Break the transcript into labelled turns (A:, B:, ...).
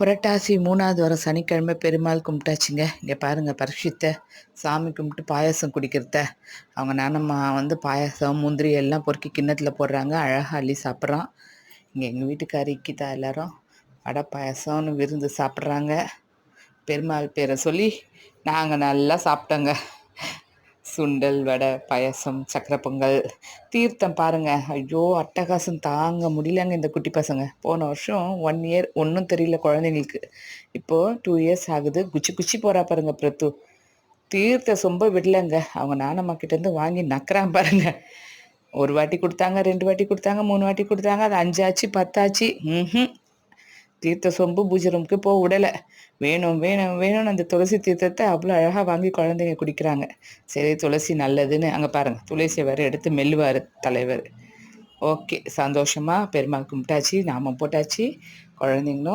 A: புரட்டாசி 3வது வாரம் சனிக்கிழமை பெருமாள் கும்பிட்டாச்சுங்க. இங்கே பாருங்கள் பரீட்சித்த சாமி கும்பிட்டு பாயாசம் குடிக்கிறத அவங்க நானம்மா பாயாசம் முந்திரி எல்லாம் பொறுக்கி கிண்ணத்தில் போடுறாங்க. அழகாக அள்ளி சாப்பிட்றான். இங்கே எங்கள் வீட்டுக்காரி இக்கிதா எல்லாரும் வடை பாயாசம்னு விருந்து சாப்பிட்றாங்க. பெருமாள் பேரை சொல்லி நாங்கள் நல்லா சாப்பிட்டோங்க. சுண்டல், வடை, பாயாசம், சக்கரை பொங்கல், தீர்த்தம் பாருங்கள். ஐயோ அட்டகாசம் தாங்க முடியலங்க இந்த குட்டி பசங்க. போன வருஷம் 1 இயர் ஒன்றும் தெரியல குழந்தைங்களுக்கு. இப்போது 2 இயர்ஸ் ஆகுது. குச்சி குச்சி போகிறா பாருங்க பிரத்து. தீர்த்த சொம்ப விடலைங்க. அவங்க நானம்மா கிட்டேருந்து வாங்கி நக்கிறான் பாருங்க. 1 வாட்டி கொடுத்தாங்க, 2 வாட்டி கொடுத்தாங்க, 3 வாட்டி கொடுத்தாங்க. அது 5 ஆச்சு 10 ஆச்சு. தீர்த்த சொம்பு பூஜை ரூமுக்கு போக விடலை. வேணும் வேணும் வேணும்னு அந்த துளசி தீர்த்தத்தை அவ்வளோ அழகாக வாங்கி குழந்தைங்க குடிக்கிறாங்க. சரி துளசி நல்லதுன்னு அங்கே பாருங்கள் துளசியை வேறு எடுத்து மெல்லுவார் தலைவர். ஓகே, சந்தோஷமாக பெருமாள் கும்பிட்டாச்சு, நாமம் போட்டாச்சு. குழந்தைங்களும்